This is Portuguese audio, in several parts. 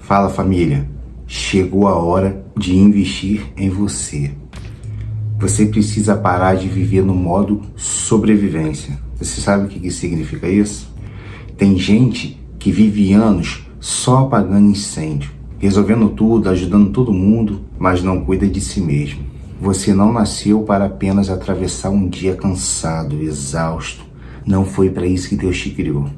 Fala, família, chegou a hora de investir em você. Você precisa parar de viver no modo sobrevivência. Você sabe o que significa isso? Tem gente que vive anos só apagando incêndio, resolvendo tudo, ajudando todo mundo, mas não cuida de si mesmo. Você não nasceu para apenas atravessar um dia cansado, exausto. Não foi para isso que Deus te criou.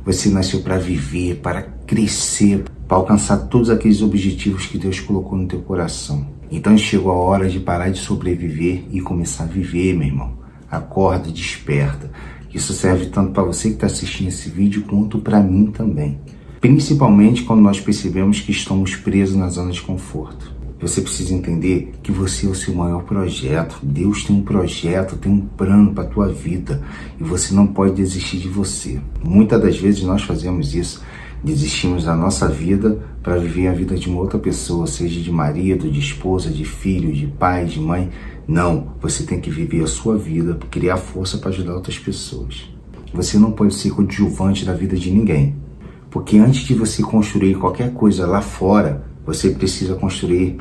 Você nasceu para viver, para crescer, para alcançar todos aqueles objetivos que Deus colocou no teu coração. Então chegou a hora de parar de sobreviver e começar a viver, meu irmão. Acorda, desperta. Isso serve tanto para você que está assistindo esse vídeo, quanto para mim também. Principalmente quando nós percebemos que estamos presos na zona de conforto. Você precisa entender que você é o seu maior projeto. Deus tem um projeto, tem um plano para a tua vida. E você não pode desistir de você. Muitas das vezes nós fazemos isso. Desistimos da nossa vida para viver a vida de uma outra pessoa, seja de marido, de esposa, de filho, de pai, de mãe. Não, você tem que viver a sua vida, criar força para ajudar outras pessoas. Você não pode ser coadjuvante da vida de ninguém. Porque antes de você construir qualquer coisa lá fora, você precisa construir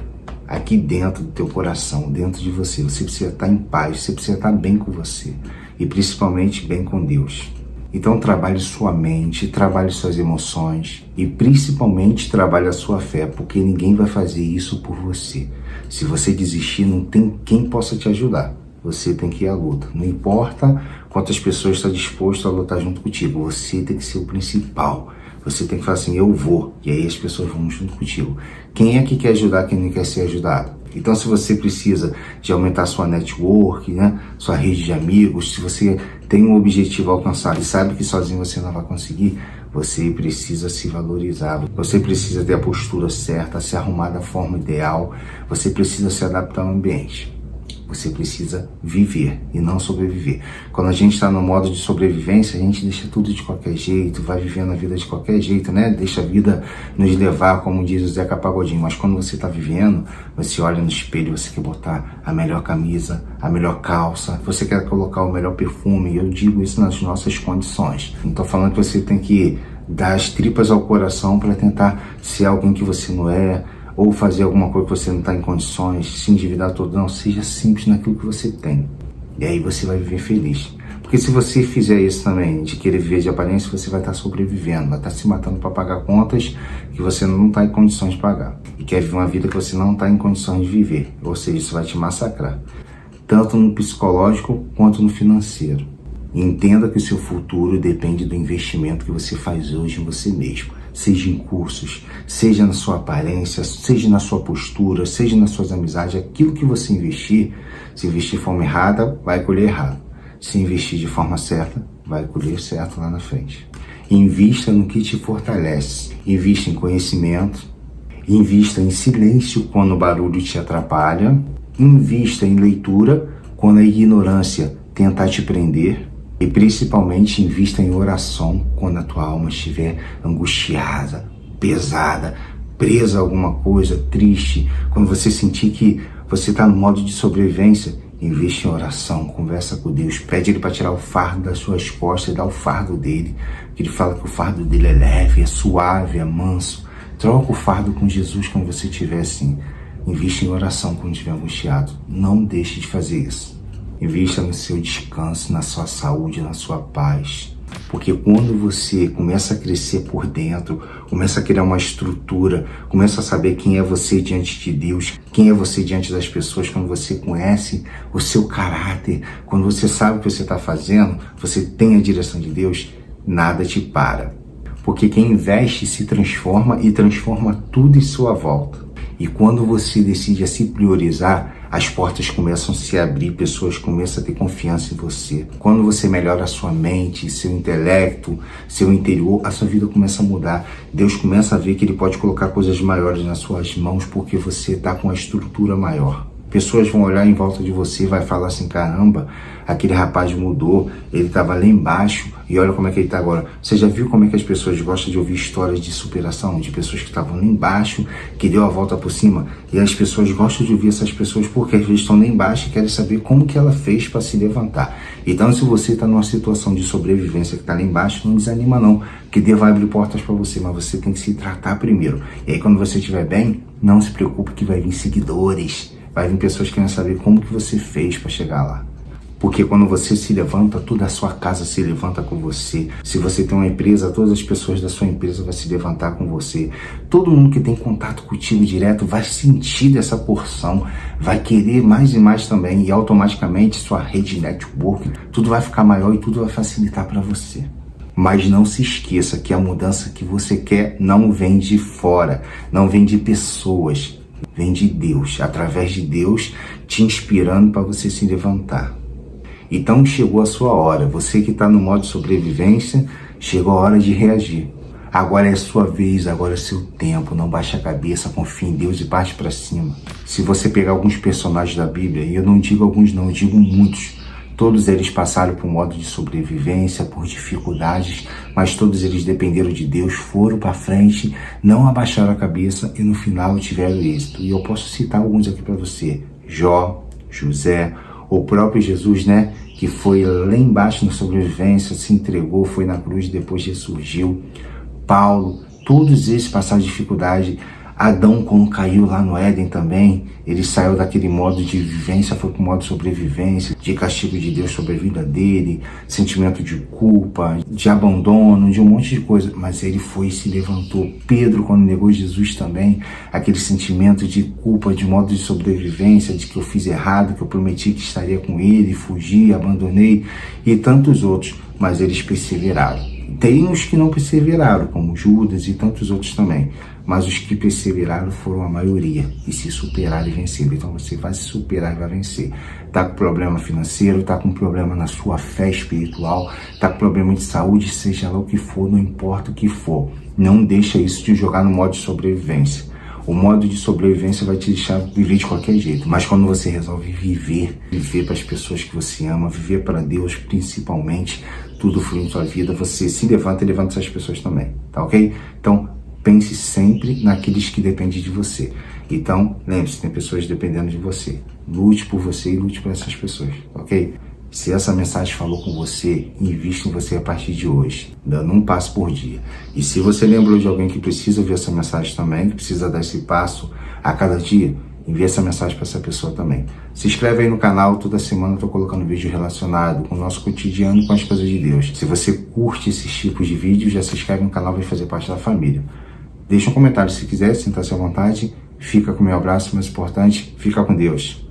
aqui dentro do teu coração, dentro de você. Você precisa estar em paz, você precisa estar bem com você. E principalmente bem com Deus. Então trabalhe sua mente, trabalhe suas emoções e principalmente trabalhe a sua fé, porque ninguém vai fazer isso por você. Se você desistir, não tem quem possa te ajudar. Você tem que ir à luta. Não importa quantas pessoas estão dispostas a lutar junto contigo, você tem que ser o principal. Você tem que falar assim, eu vou, e aí as pessoas vão junto contigo. Quem é que quer ajudar quem não quer ser ajudado? Então, se você precisa de aumentar sua network, sua rede de amigos, se você tem um objetivo a alcançar e sabe que sozinho você não vai conseguir, você precisa se valorizar, você precisa ter a postura certa, se arrumar da forma ideal, você precisa se adaptar ao ambiente. Você precisa viver e não sobreviver. Quando a gente está no modo de sobrevivência, a gente deixa tudo de qualquer jeito, vai vivendo a vida de qualquer jeito, Deixa a vida nos levar, como diz o Zeca Pagodinho. Mas quando você está vivendo, você olha no espelho, você quer botar a melhor camisa, a melhor calça, você quer colocar o melhor perfume. E eu digo isso nas nossas condições. Não estou falando que você tem que dar as tripas ao coração para tentar ser alguém que você não é, ou fazer alguma coisa que você não está em condições, se endividar todo, não, seja simples naquilo que você tem. E aí você vai viver feliz. Porque se você fizer isso também, de querer viver de aparência, você vai estar sobrevivendo, vai estar se matando para pagar contas que você não está em condições de pagar. E quer viver uma vida que você não está em condições de viver. Ou seja, isso vai te massacrar. Tanto no psicológico quanto no financeiro. E entenda que o seu futuro depende do investimento que você faz hoje em você mesmo. Seja em cursos, seja na sua aparência, seja na sua postura, seja nas suas amizades, aquilo que você investir, se investir de forma errada, vai colher errado. Se investir de forma certa, vai colher certo lá na frente. Invista no que te fortalece, invista em conhecimento, invista em silêncio quando o barulho te atrapalha, invista em leitura quando a ignorância tentar te prender, e principalmente invista em oração quando a tua alma estiver angustiada, pesada, presa a alguma coisa, triste. Quando você sentir que você está no modo de sobrevivência, invista em oração, conversa com Deus, pede Ele para tirar o fardo das suas costas e dá o fardo dele. Ele fala que o fardo dele é leve, é suave, é manso. Troca o fardo com Jesus quando você estiver assim. Invista em oração quando estiver angustiado. Não deixe de fazer isso. Invista no seu descanso, na sua saúde, na sua paz. Porque quando você começa a crescer por dentro, começa a criar uma estrutura, começa a saber quem é você diante de Deus, quem é você diante das pessoas, quando você conhece o seu caráter, quando você sabe o que você está fazendo, você tem a direção de Deus, nada te para. Porque quem investe se transforma e transforma tudo em sua volta. E quando você decide a se priorizar, as portas começam a se abrir, pessoas começam a ter confiança em você. Quando você melhora a sua mente, seu intelecto, seu interior, a sua vida começa a mudar. Deus começa a ver que Ele pode colocar coisas maiores nas suas mãos porque você está com a estrutura maior. Pessoas vão olhar em volta de você e vai falar assim, caramba, aquele rapaz mudou, ele estava lá embaixo e olha como é que ele está agora. Você já viu como é que as pessoas gostam de ouvir histórias de superação, de pessoas que estavam lá embaixo, que deu a volta por cima? E as pessoas gostam de ouvir essas pessoas porque às vezes estão lá embaixo e querem saber como que ela fez para se levantar. Então, se você está numa situação de sobrevivência que está lá embaixo, não desanima não, que Deus vai abrir portas para você, mas você tem que se tratar primeiro. E aí quando você estiver bem, não se preocupe que vai vir seguidores. Vai vir pessoas querendo saber como que você fez para chegar lá. Porque quando você se levanta, toda a sua casa se levanta com você. Se você tem uma empresa, todas as pessoas da sua empresa vão se levantar com você. Todo mundo que tem contato contigo direto vai sentir dessa porção, vai querer mais e mais também. E automaticamente sua rede de network, tudo vai ficar maior e tudo vai facilitar para você. Mas não se esqueça que a mudança que você quer não vem de fora, não vem de pessoas. Vem de Deus, através de Deus te inspirando para você se levantar. Então chegou a sua hora, você que está no modo de sobrevivência, chegou a hora de reagir. Agora é a sua vez, agora é seu tempo, não baixe a cabeça, confie em Deus e parte para cima. Se você pegar alguns personagens da Bíblia, e eu não digo alguns não, eu digo muitos, todos eles passaram por modo de sobrevivência, por dificuldades, mas todos eles dependeram de Deus, foram para frente, não abaixaram a cabeça e no final tiveram êxito. E eu posso citar alguns aqui para você. Jó, José, o próprio Jesus, né? Que foi lá embaixo na sobrevivência, se entregou, foi na cruz e depois ressurgiu. Paulo, todos eles passaram dificuldade. Adão, quando caiu lá no Éden também, ele saiu daquele modo de vivência, foi para o modo de sobrevivência, de castigo de Deus sobre a vida dele, sentimento de culpa, de abandono, de um monte de coisa. Mas ele foi e se levantou. Pedro, quando negou Jesus também, aquele sentimento de culpa, de modo de sobrevivência, de que eu fiz errado, que eu prometi que estaria com ele, fugi, abandonei, e tantos outros. Mas eles perseveraram. Tem os que não perseveraram, como Judas e tantos outros também. Mas os que perseveraram foram a maioria e se superaram e venceram. Então você vai se superar e vai vencer. Tá com problema financeiro, tá com problema na sua fé espiritual, tá com problema de saúde, seja lá o que for, não importa o que for. Não deixa isso te jogar no modo de sobrevivência. O modo de sobrevivência vai te deixar viver de qualquer jeito. Mas quando você resolve viver para as pessoas que você ama, viver para Deus principalmente, tudo flui em sua vida, você se levanta e levanta essas pessoas também, tá ok? Então, pense sempre naqueles que dependem de você. Então, lembre-se, tem pessoas dependendo de você. Lute por você e lute por essas pessoas, ok? Se essa mensagem falou com você, invista em você a partir de hoje, dando um passo por dia. E se você lembrou de alguém que precisa ouvir essa mensagem também, que precisa dar esse passo a cada dia, envie essa mensagem para essa pessoa também. Se inscreve aí no canal, toda semana eu estou colocando vídeo relacionado com o nosso cotidiano, com as coisas de Deus. Se você curte esses tipos de vídeos, já se inscreve no canal e vai fazer parte da família. Deixa um comentário se quiser, sinta-se à vontade. Fica com o meu abraço, mais importante, fica com Deus.